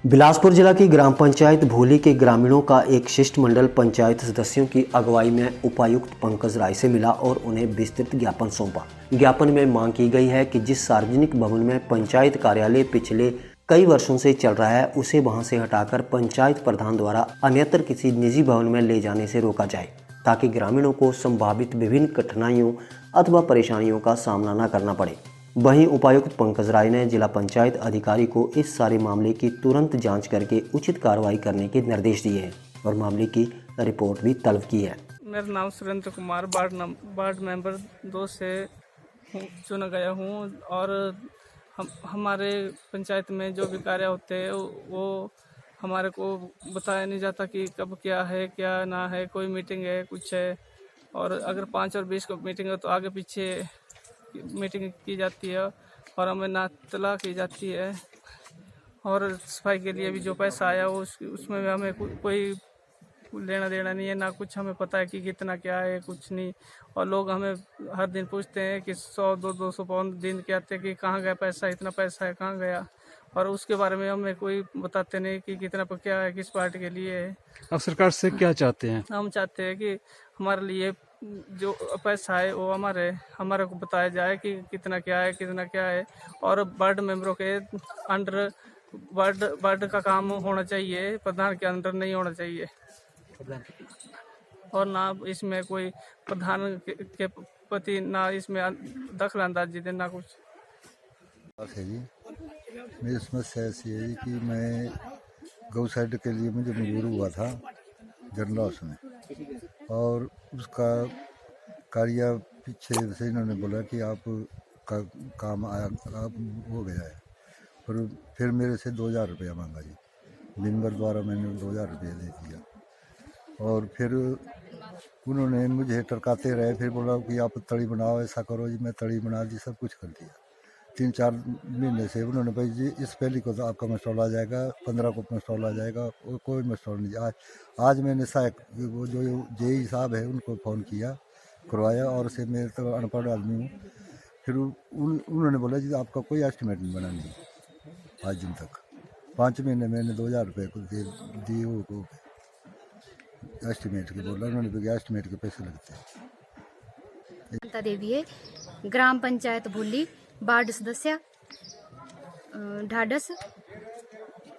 बिलासपुर जिला की ग्राम पंचायत भोली के ग्रामीणों का एक शिष्टमंडल पंचायत सदस्यों की अगुवाई में उपायुक्त पंकज राय से मिला और उन्हें विस्तृत ज्ञापन सौंपा। ज्ञापन में मांग की गई है कि जिस सार्वजनिक भवन में पंचायत कार्यालय पिछले कई वर्षों से चल रहा है उसे वहां से हटाकर पंचायत प्रधान द्वारा अन्यत्र किसी निजी भवन में ले जाने से रोका जाए, ताकि ग्रामीणों को संभावित विभिन्न कठिनाइयों अथवा परेशानियों का सामना न करना पड़े। वहीं उपायुक्त पंकज राय ने जिला पंचायत अधिकारी को इस सारे मामले की तुरंत जांच करके उचित कार्रवाई करने के निर्देश दिए हैं और मामले की रिपोर्ट भी तलब की है। मेरा नाम सुरेंद्र कुमार वार्ड मेंबर 2 से चुना गया हूँ और हमारे पंचायत में जो भी कार्य होते हैं वो हमारे को बताया नहीं जाता कि कब क्या है क्या ना है, कोई मीटिंग है कुछ है, और अगर 5 और 20 को मीटिंग है तो आगे पीछे मीटिंग की जाती है और हमें ना इत्तला की जाती है। और सफाई के लिए भी जो पैसा आया उसमें भी हमें कोई लेना देना नहीं है, ना कुछ हमें पता है कि कितना क्या है, कुछ नहीं। और लोग हमें हर दिन पूछते हैं कि 100-200 पाउंड दिन के आते हैं कि कहाँ गया पैसा, इतना पैसा है कहाँ गया, और उसके बारे में हमें कोई बताते नहीं कि कितना क्या है, किस पार्टी के लिए है। आप सरकार से क्या चाहते हैं? हम चाहते हैं कि हमारे लिए जो पैसा है वो हमारे को बताया जाए कि कितना क्या है, और वार्ड मेंबरों के अंडर वार्ड का काम होना चाहिए, प्रधान के अंडर नहीं होना चाहिए, और ना इसमें कोई प्रधान के प्रति ना इसमें दखल अंदाजी देना कुछ। जी मेरी समस्या ऐसी है जी कि मैं गौ शेड के लिए मुझे मजबूर हुआ था जनरल हाउस में, और उसका कार्य पीछे से इन्होंने बोला कि आप का काम आया आप हो गया है, पर फिर मेरे से 2000 रुपया मांगा जी। मेंबर द्वारा मैंने 2000 रुपया दे दिया, और फिर उन्होंने मुझे टरकाते रहे, फिर बोला कि आप तड़ी बनाओ, ऐसा करो जी। मैं तड़ी बना दी, सब कुछ कर दिया। 3-4 महीने से उन्होंने भाई जी इस पहली को तो आपका मस्टॉल आ जाएगा, 15 को मस्टॉल आ जाएगा, कोई मस्टॉल नहीं। आज मैंने सहायक वो जो जेई साहब है उनको फ़ोन किया, करवाया, और से मैं तो अनपढ़ आदमी हूँ। फिर उन्होंने बोला जी आपका कोई एस्टिमेट नहीं बना नहीं आज दिन तक। 5 महीने मैंने 2000 रुपये को दिए वो एस्टिमेट के, बोला उन्होंने एस्टिमेट के पैसे लगते हैं। देवी है, ग्राम पंचायत भोली, वार्ड सदस्य ढाढस।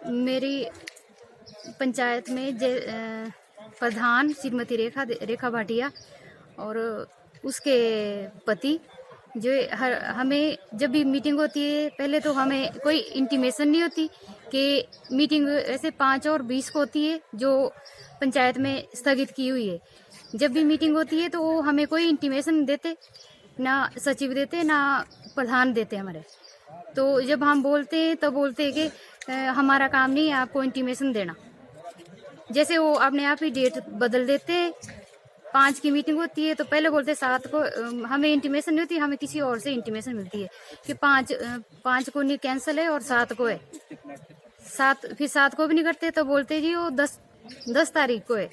मेरी पंचायत में प्रधान श्रीमती रेखा भाटिया और उसके पति जो हमें जब भी मीटिंग होती है, पहले तो हमें कोई इंटीमेशन नहीं होती कि मीटिंग ऐसे 5 और 20 को होती है जो पंचायत में स्थगित की हुई है। जब भी मीटिंग होती है तो वो हमें कोई इंटीमेशन देते, ना सचिव देते ना प्रधान देते हमारे। तो जब हम बोलते हैं तो बोलते हैं कि हमारा काम नहीं है आपको इंटीमेशन देना। जैसे वो अपने आप ही डेट बदल देते। 5 की मीटिंग होती है तो पहले बोलते 7 को, हमें इंटीमेशन नहीं होती, हमें किसी और से इंटीमेशन मिलती है कि 5 को नहीं कैंसिल है और 7 को है। फिर 7 को भी नहीं करते तो बोलते जी वो 10 तारीख को है।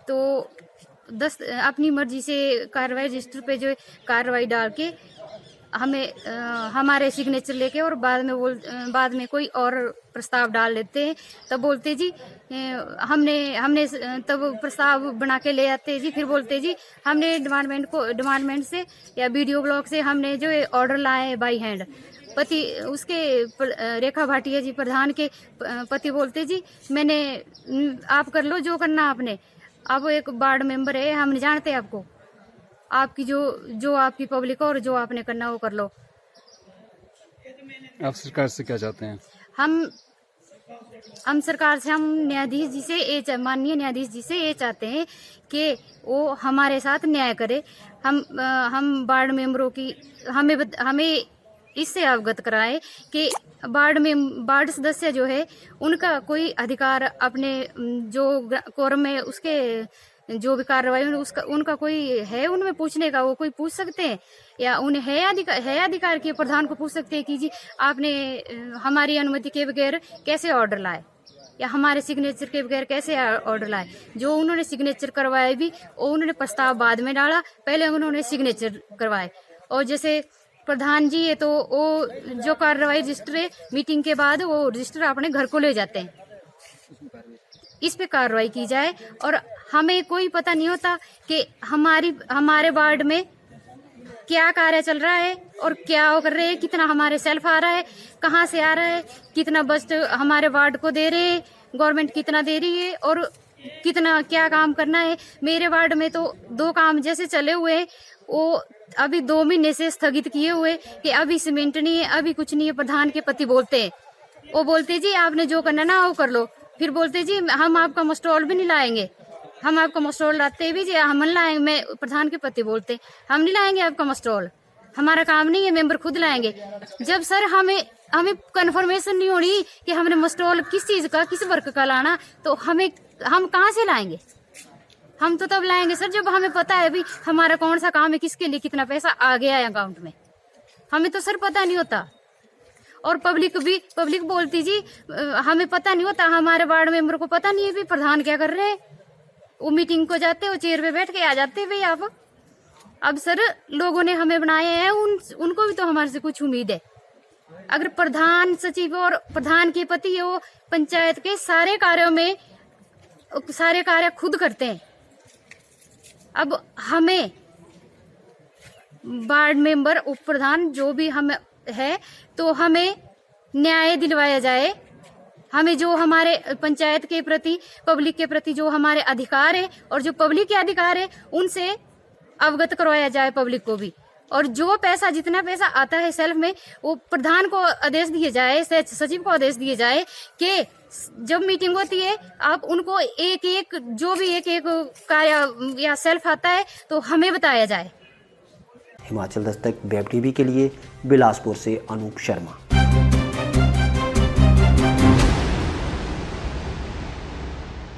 तो 10 अपनी मर्जी से कार्रवाई रजिस्टर पे जो कार्रवाई डाल के हमें हमारे सिग्नेचर लेके और बाद में कोई और प्रस्ताव डाल लेते हैं। तब बोलते जी हमने तब प्रस्ताव बना के ले आते जी। फिर बोलते जी हमने डिपार्टमेंट से या वीडियो ब्लॉक से हमने जो ऑर्डर लाए बाई हैंड। पति उसके रेखा भाटिया जी प्रधान के पति बोलते जी मैंने आप कर लो जो करना आपने, आप एक वार्ड मेंबर है, हम नहीं जानते आपको, आपकी जो आपकी पब्लिक और जो आपने करना वो कर लो। आप सरकार से क्या चाहते हैं? हम सरकार से, हम न्यायाधीश जी से माननीय न्यायाधीश जी से ये चाहते हैं कि वो हमारे साथ न्याय करे। हम वार्ड मेंबरों की हमें इससे अवगत कराए कि वार्ड सदस्य जो है उनका कोई अधिकार अपने जो कोरम में उसके जो भी कार्रवाई उनका कोई है उनमें पूछने का, वो कोई पूछ सकते हैं या उन्हें है अधिकार के प्रधान को पूछ सकते हैं कि जी आपने हमारी अनुमति के बगैर कैसे ऑर्डर लाए या हमारे सिग्नेचर के बगैर कैसे ऑर्डर लाए। जो उन्होंने सिग्नेचर करवाए भी, और उन्होंने प्रस्ताव बाद में डाला, पहले उन्होंने सिग्नेचर करवाए। और जैसे प्रधान जी है तो वो जो कार्रवाई रजिस्टर है मीटिंग के बाद वो रजिस्टर अपने घर को ले जाते हैं। इस पे कार्रवाई की जाए। और हमें कोई पता नहीं होता कि हमारे वार्ड में क्या कार्य चल रहा है और क्या वो कर रहे हैं, कितना हमारे सेल्फ आ रहा है, कहाँ से आ रहा है, कितना बस्ट हमारे वार्ड को दे रहे हैं, गवर्नमेंट कितना दे रही है और कितना क्या काम करना है। मेरे वार्ड में तो 2 काम जैसे चले हुए हैं, वो अभी 2 महीने से स्थगित किए हुए कि अभी सीमेंट नहीं है, अभी कुछ नहीं है। प्रधान के पति बोलते हैं, वो बोलते जी आपने जो करना ना वो कर लो, फिर बोलते जी हम आपका मस्टॉल भी नहीं लाएंगे, हम आपका मस्टॉल लाते भी जी हम नहीं लाएंगे। मैं प्रधान के पति बोलते हम नहीं लाएंगे आपका मस्टॉल, हमारा काम नहीं है, मेंबर खुद लाएंगे। जब सर हमें कंफर्मेशन नहीं हो रही कि हमने मस्टॉल किस चीज का, किस वर्क का लाना, तो हम कहाँ से लाएंगे? हम तो तब लाएंगे सर जब हमें पता है भी हमारा कौन सा काम है, किसके लिए कितना पैसा आ गया है अकाउंट में। हमें तो सर पता नहीं होता। और पब्लिक बोलती जी हमें पता नहीं होता, हमारे वार्ड मेंबर को पता नहीं है भी प्रधान क्या कर रहे हैं। वो मीटिंग को जाते, वो चेयर पे बैठ के आ जाते भाई आप। अब सर लोगों ने हमें बनाए हैं, उनको भी तो हमारे से कुछ उम्मीद है। अगर प्रधान सचिव और प्रधान के पति है, वो पंचायत के सारे कार्य खुद करते हैं। अब हमें वार्ड मेंबर, उप प्रधान जो भी हम है, तो हमें न्याय दिलवाया जाए। हमें जो हमारे पंचायत के प्रति, पब्लिक के प्रति जो हमारे अधिकार है और जो पब्लिक के अधिकार है, उनसे अवगत करवाया जाए पब्लिक को भी। और जो पैसा, जितना पैसा आता है सेल्फ में, वो प्रधान को आदेश दिए जाए, सचिव को आदेश दिए जाए कि जब मीटिंग होती है आप उनको एक जो भी एक कार्य या सेल्फ आता है तो हमें बताया जाए। हिमाचल दस्तक वेब टीवी के लिए बिलासपुर से अनूप शर्मा।